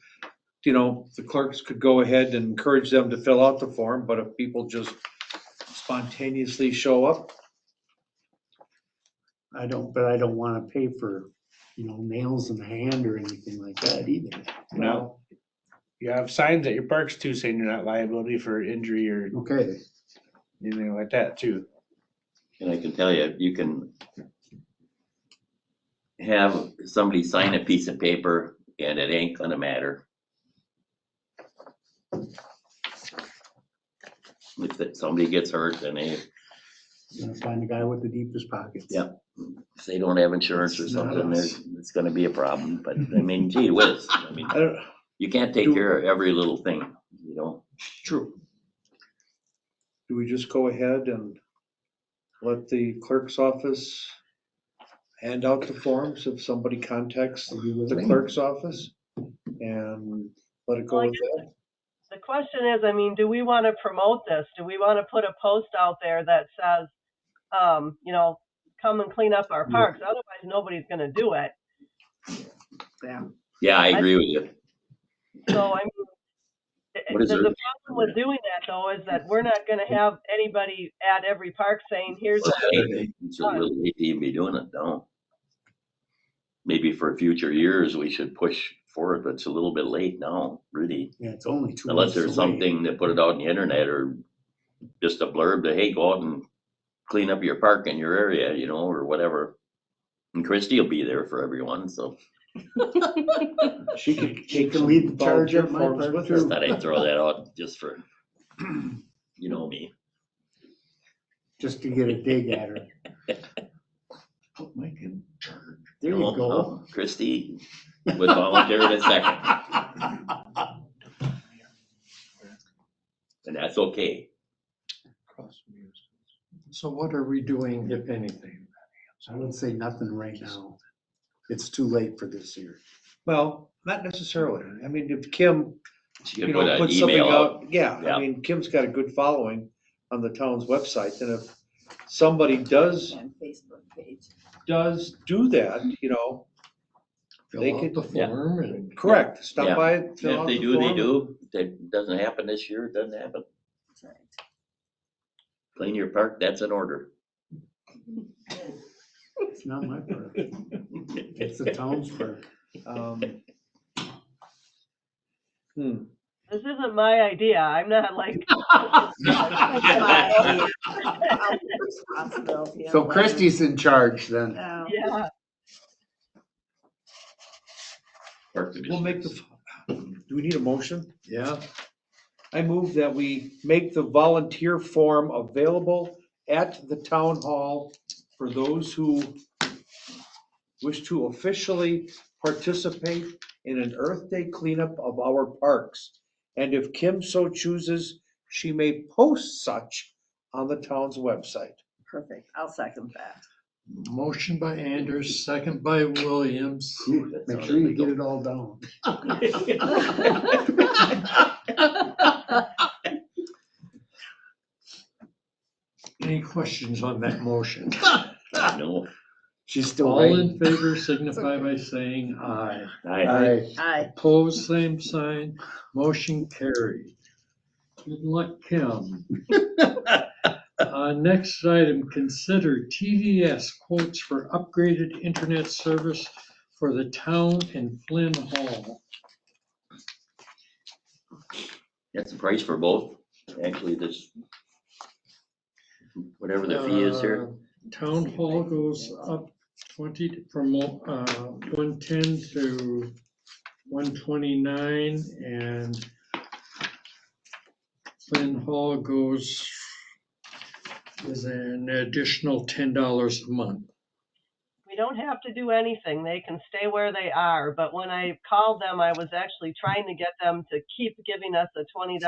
you know, the clerks could go ahead and encourage them to fill out the form, but if people just spontaneously show up, I don't wanna pay for, nails in the hand or anything like that either. No. You have signs at your parks too saying you're not liability for injury or Okay, anything like that too. and I can tell you, you can have somebody sign a piece of paper and it ain't gonna matter. If somebody gets hurt, then you're gonna find the guy with the deepest pockets. Yeah. if they don't have insurance or It's not something, us. it's gonna be a problem, but I mean, gee whiz, I mean, you can't take care of every little thing, you know? true. Do we just go ahead and let the clerk's office hand out the forms if somebody contacts the clerk's office? And let it go with that? The question is, I mean, do we want to promote this? Do we want to put a post out there that says, come and clean up our parks? Otherwise, nobody's going to do it. Yeah, I agree with you. So, I mean, What is the there? problem with doing that, though, is that we're not going to have anybody at every park saying, here's what It's a little late to even be doing it, no. Maybe for future years, we should push forward, but it's a little bit late now, really. Yeah, it's only 2 Unless months there's away. something that put it out on the internet or just a blurb that, hey, go out and clean up your park in your area, or whatever. And Christie will be there for everyone, so. She could She take can some lead the charge volunteer at my forms park with too. Just her. thought I'd throw that out just for, me. Just to get a dig at her. Put Mike in charge. There you go. Christie would volunteer in a second. And that's okay. So what are we doing, if anything? I would say nothing right now. It's too late for this year. Well, not necessarily. I mean, if Kim, She could put an puts something email out. out, yeah, Yeah. I mean, Kim's got a good following on the town's website, and if somebody does And Facebook page. do that, Fill They out could- the form and. correct, stop Yeah. by, And fill if out they the do, they form. do. If it doesn't happen this year, it doesn't happen. That's right. Clean your park, that's an order. It's not my park. It's the town's park. This isn't my idea. I'm not like. Responsibility. So Christie's in charge then. No. Yeah. We'll make the, do we need a motion? Yeah, I move that we make the volunteer form available at the town hall for those who wish to officially participate in an Earth Day cleanup of our parks. And if Kim so chooses, she may post such on the town's website. Perfect. I'll second that. motion by Anders, second by Williams. Make sure you get it all down. Any questions on that motion? No. She's still All writing. in favor signify by saying aye. Aye. Aye. Opposed, same sign. Motion carried. Good luck, Kim. Next item, consider TDS quotes for upgraded internet service for the town in Flynn Hall. That's the price for both. Actually, this, whatever the fee is here. Town Hall goes up 20 from 110 to 129, and Flynn Hall is an additional $10 a month. We don't have to do anything. They can stay where they are. But when I called them, I was actually trying to get them to keep giving us a $20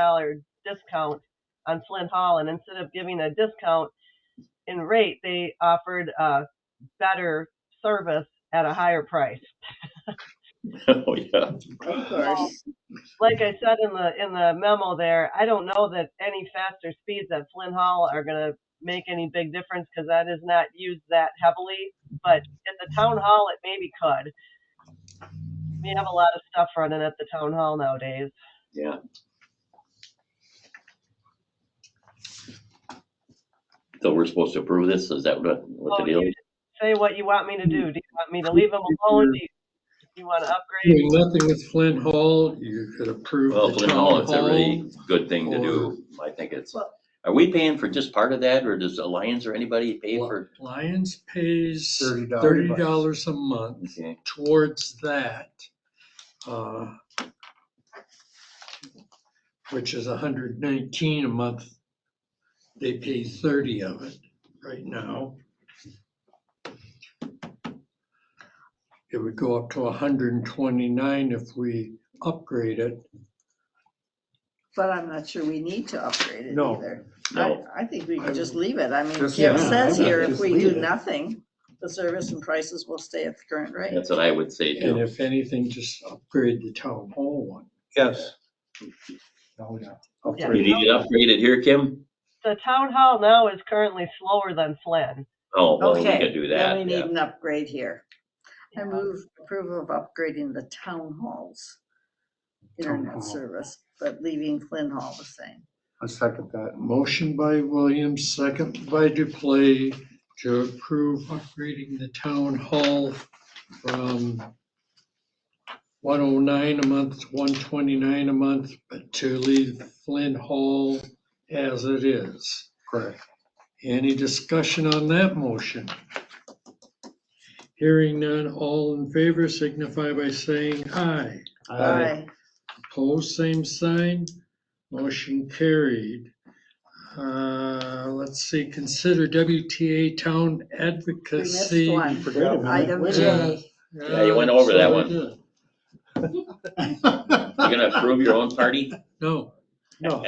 discount on Flint Hall. And instead of giving a discount in rate, they offered a better service at a higher price. Oh, yeah. Of course. Like I said in the memo there, I don't know that any faster speeds at Flint Hall are gonna make any big difference because that is not used that heavily. But at the town hall, it maybe could. We have a lot of stuff running at the town hall nowadays. Yeah. So we're supposed to approve this? Is that what the deal is? Say what you want me to do. Do you want me to leave them alone? Do you want to upgrade? Doing nothing with Flint Hall, you could approve Well, the Flint town Hall, it's a really hall. good thing to do. I think it's, are we paying for just part of that, or does Alliance or anybody pay for? Lions pays $30 $30 a month Okay. towards that. Which is $119 a month. They pay 30 of it right now. It would go up to $129 if we upgrade it. But I'm not sure we need to upgrade it No. either. No. I think we could just leave it. I mean, Just- Kim yeah, says I here, would if just we leave do it. nothing, the service and prices will stay at the current rate. That's what I would say And too. if anything, just upgrade the town hall one. Yes. Yeah. You need it upgraded here, Kim? The town hall now is currently slower than Flint. Oh, well, we Okay, could do then that, we need yeah. an upgrade here. I move approval of upgrading the town hall's internet hall. service, but leaving Flint Hall the same. I second that. Motion by Williams, second by Duplay to approve upgrading the town hall from $109 a month to $129 a month, but to leave Flint Hall as it is. Correct. Any discussion on that motion? Hearing none, all in favor signify by saying aye. Aye. Opposed, same sign. Motion carried. Let's see, consider WTA Town Advocacy. We missed one. Item J. Yeah, you went over that so one. we did. You're gonna approve your own party? No, No.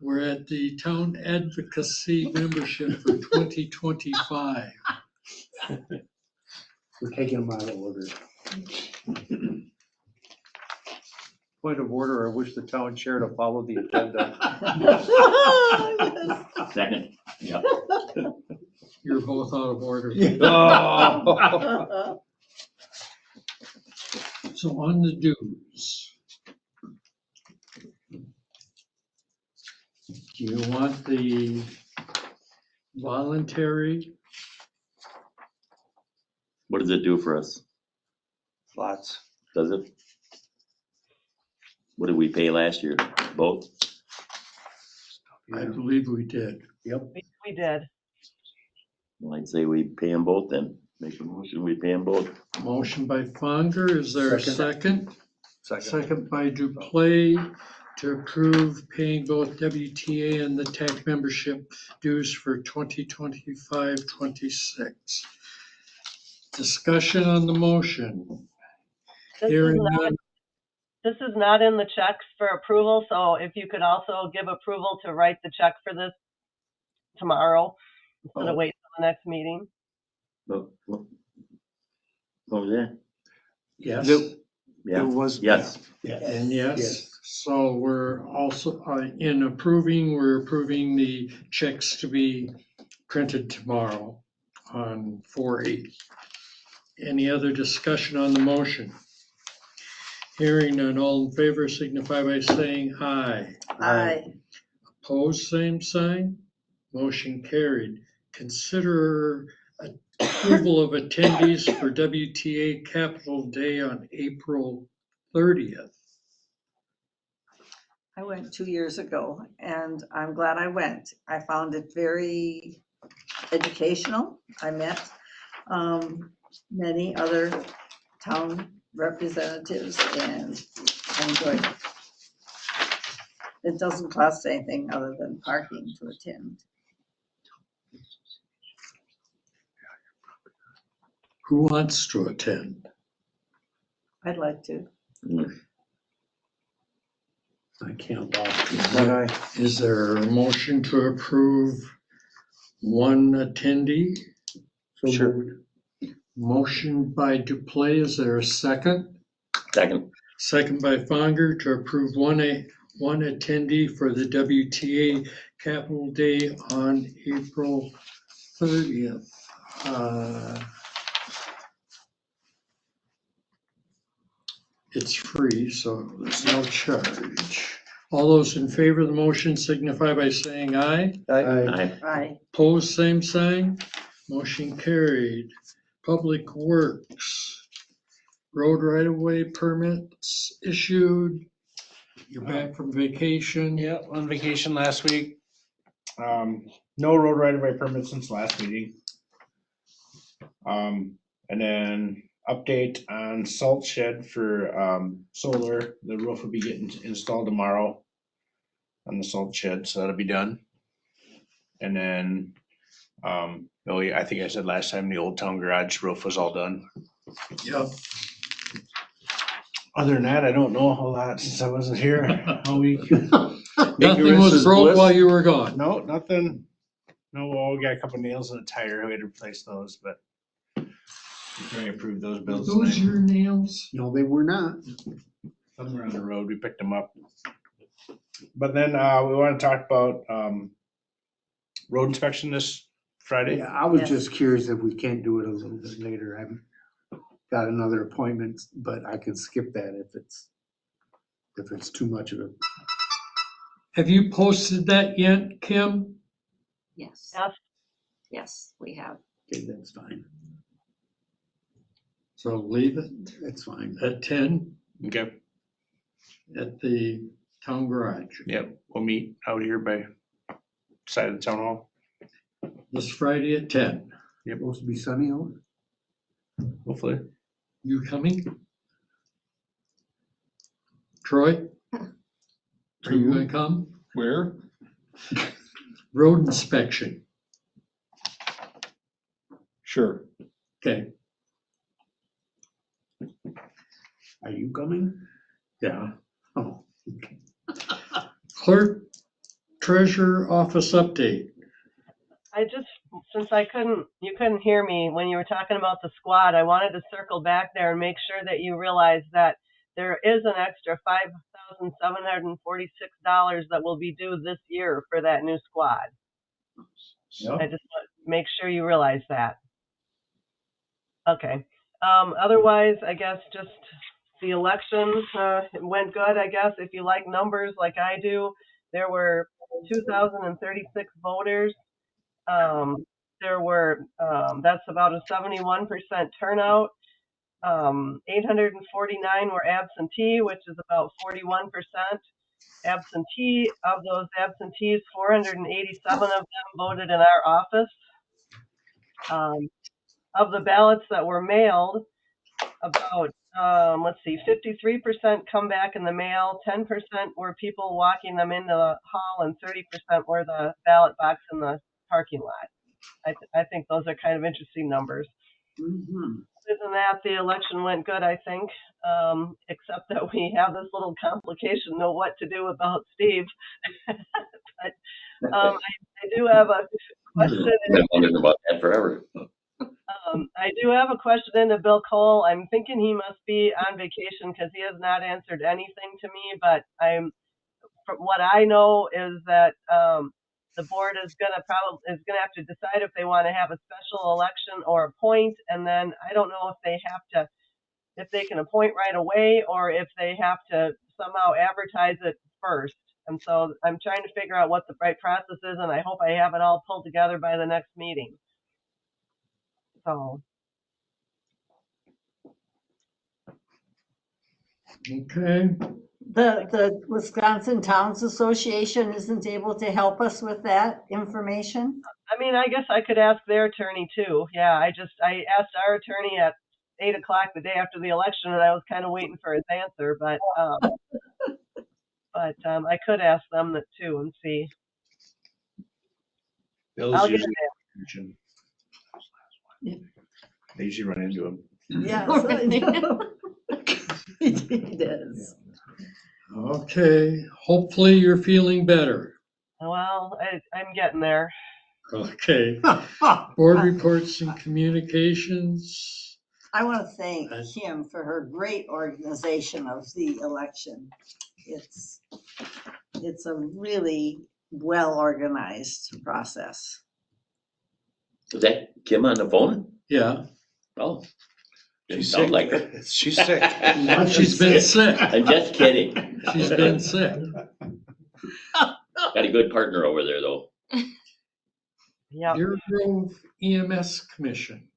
we're at the Town Advocacy membership for 2025. We're taking them out of order. Point of order, I wish the town chair to follow the agenda. Second, yeah. You're both out of order. Oh. So on the dues. Do you want the voluntary? What does it do for us? Lots. Does it? What did we pay last year? Both? I believe we did. Yep. We did. Well, I'd say we pay them both then. Make a motion, we pay them both. Motion by Fonger, is there a second? Second. Second by Duplay to approve paying both WTA and the TAC membership dues for 2025-26. Discussion on the motion. Hearing none. This is not in the checks for approval, so if you could also give approval to write the check for this tomorrow instead of waiting till the next meeting. What was that? Yes. Yeah, It was. yes. And yes, so we're also, in approving, we're approving the checks to be printed tomorrow on 4/8. Any other discussion on the motion? Hearing none, all in favor signify by saying aye. Aye. Opposed, same sign. Motion carried. Consider approval of attendees for WTA Capital Day on April 30th. I went 2 years ago and I'm glad I went. I found it very educational. I met many other town representatives and I enjoyed it. It doesn't cost anything other than parking to attend. Who wants to attend? I'd like to. I can't walk. But I, Is there a motion to approve one attendee? sure. Motion by Duplay, is there a second? Second. Second by Fonger to approve one attendee for the WTA Capital Day on April 30th. It's free, so there's no charge. All those in favor of the motion signify by saying aye. Aye. Aye. Opposed, same sign. Motion carried. Public Works. Road right-of-way permits issued. You're back from vacation. Yeah, on vacation last week. No road right of way permits since last meeting. And then update on salt shed for solar. The roof will be getting installed tomorrow on the salt shed, so that'll be done. And then, I think I said last time the Old Town Garage roof was all done. Yep. Other than that, I don't know a whole lot since I wasn't here all week. Nothing was broke while you were gone. No, nothing. No, well, we got a couple nails in the tire. We had to replace those, but we're trying to approve those bills. Those tonight. your nails? No, they were not. Somewhere on the road, we picked them up. But then we want to talk about road inspection this Friday. Yeah, I was Yes. just curious if we can't do it a little bit later. I've got another appointment, but I can skip that if it's too much of a. Have you posted that yet, Kim? Yes, Yes, yes, we have. Okay, that's fine. So leave it That's fine. at 10 Okay. at the town garage. Yep, we'll meet out here by side of the town hall. This Friday at 10. Supposed to be sunny out? Hopefully. You coming? Troy? Are you gonna come? Where? Road inspection. Sure. Okay, Are you coming? yeah. Oh, Clerk treasurer office update. I just, since you couldn't hear me when you were talking about the squad, I wanted to circle back there and make sure that you realize that there is an extra $5,746 that will be due this year for that new squad. I just want to make sure you realize that. Okay. Otherwise, I guess just the election went good, I guess. If you like numbers like I do, there were 2,036 voters. That's about a 71% turnout. 849 were absentee, which is about 41%. Absentee, of those absentees, 487 of them voted in our office. Of the ballots that were mailed, about 53% come back in the mail, 10% were people walking them into the hall, and 30% were the ballot box in the parking lot. I think those are kind of interesting numbers. Other than that, the election went good, I think, except that we have this little complication, know what to do about Steve. But I do have a question. I've been wondering about that forever. I do have a question into Bill Cole. I'm thinking he must be on vacation because he has not answered anything to me. But from what I know is that the board is gonna have to decide if they want to have a special election or appoint, and then I don't know if they can appoint right away or if they have to somehow advertise it first. And so I'm trying to figure out what the right process is, and I hope I have it all pulled together by the next meeting. So. Okay, The Wisconsin Towns Association isn't able to help us with that information? I mean, I guess I could ask their attorney too. Yeah, I asked our attorney at 8 o'clock the day after the election, and I was kind of waiting for his answer, but I could ask them that too and see. Bill's I'll get usually it. mentioned. They usually run into them. Yes, I know. He does. Okay, hopefully you're feeling better. Well, I'm getting there. Okay, board reports and communications. I want to thank Kim for her great organization of the election. It's a really well-organized process. Was that Kim on the phone? Yeah, Oh. Didn't She's sound sick. like her. She's sick. well, she's been sick. I'm just kidding. She's been sick. Got a good partner over there, though. Yep. Deer Grove EMS Commission.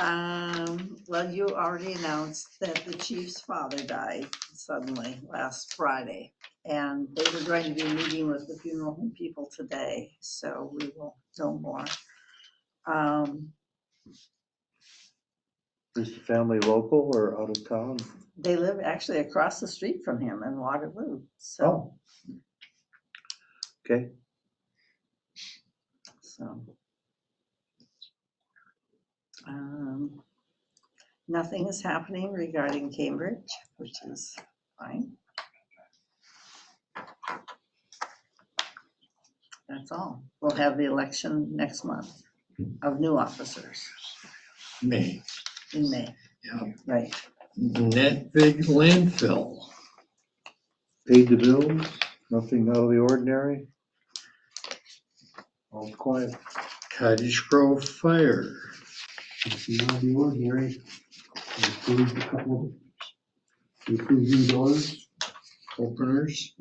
Well, you already announced that the chief's father died suddenly last Friday. And they were going to be meeting with the funeral home people today, so we will know more. Is the family local or out of town? They live actually across the street from him in Waterloo, so. Oh. Okay. So. Nothing is happening regarding Cambridge, which is fine. That's all. We'll have the election next month of new officers May. in May. Yeah. Right. Net big landfill. Paid the bills, nothing out of the ordinary. All quiet. Cottage Grove Fire. Nothing out of the ordinary. We approved a couple of, we approved new doors, Openers.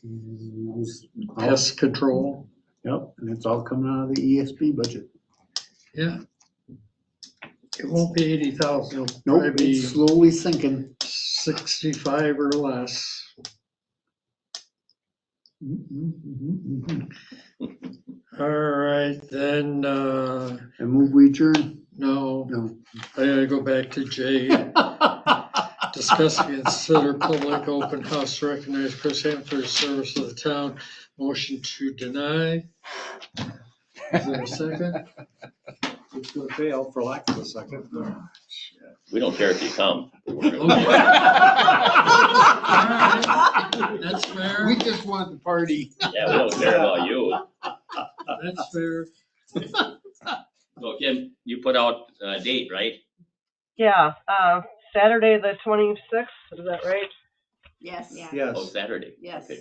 And it was all- Pest control. Yep, and it's all coming out of the ESP budget. Yeah. It won't be 80,000. It'll Nope, probably be it's slowly sinking. 65 or less. All right, then, And move we adjourn? no, No. I gotta go back to Jay. Discuss and consider public open house to recognize Chris Ham for his service to the town. Motion to deny. Is there a second? It's gonna fail for lack of a second. We don't care if you come. That's fair. We just want the party. Yeah, we don't care about you. That's fair. So Kim, you put out a date, right? Yeah, Saturday, the 26th, is that right? Yes. Oh, Yes. Saturday. Yes. Okay.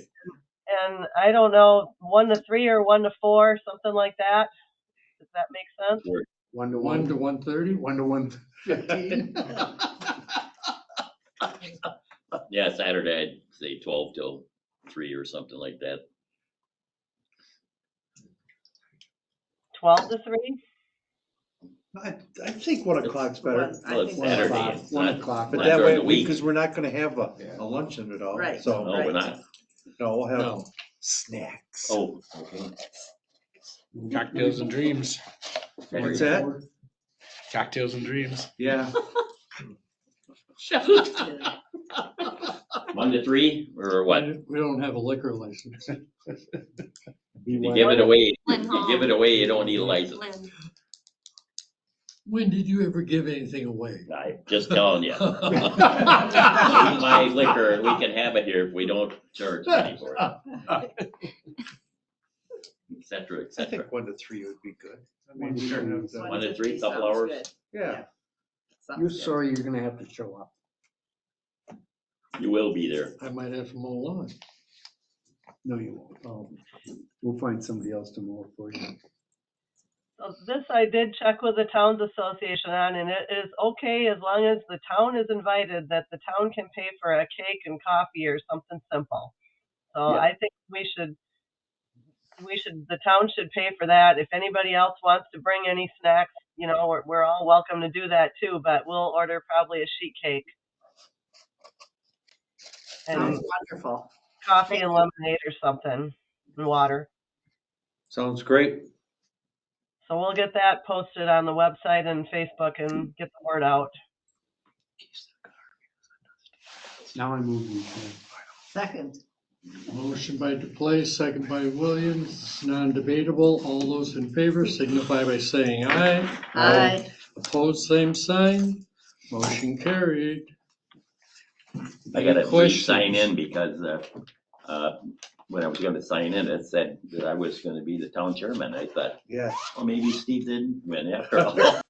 And I don't know, 1 to 3 or 1 to 4, something like that. Does that make sense? 1 to 1 1, to 1:30? 1 to 1:15. Yeah, Saturday, I'd say 12 till 3 or something like that. 12 to 3? I think 1 o'clock's better. Well, it's think Saturday. 1 It's o'clock. not- 1 o'clock. But Not that during way, the week. because we're not gonna have a luncheon at all. Right. So, No, we're not. no, we'll have No. snacks. Oh, okay. Cocktails and dreams. What's that? Cocktails and dreams. Yeah. 1 to 3 or what? We don't have a liquor license. You give it away, Lynn you Hall. give it away, you don't need a license. Lynn. When did you ever give anything away? I'm just telling you. My liquor, we can have it here if we don't charge money for it. Et cetera, et I cetera. think 1 to 3 would be good. I mean, we don't have to- 1 to 3, couple Sounds hours. good. Yeah. Sounds You're good. sorry you're gonna have to show up. You will be there. I might have to mow lawn. No, you won't. We'll find somebody else to mow it for you. So this I did check with the Towns Association on, and it is okay as long as the town is invited, that the town can pay for a cake and coffee or something simple. So Yeah. I think the town should pay for that. If anybody else wants to bring any snacks, you know, we're all welcome to do that too, but we'll order probably a sheet cake. And Sounds wonderful. coffee and lemonade or something, and water. Sounds great. So we'll get that posted on the website and Facebook and get the word out. Now I move we adjourn. Second. Motion by Duplace, second by Williams, non-debatable. All those in favor signify by saying aye. Aye. Opposed, same sign. Motion carried. I gotta Questions? sign in because, when I was gonna sign in, it said that I was gonna be the town chairman. I thought, Yeah. well, maybe Steve didn't win after all.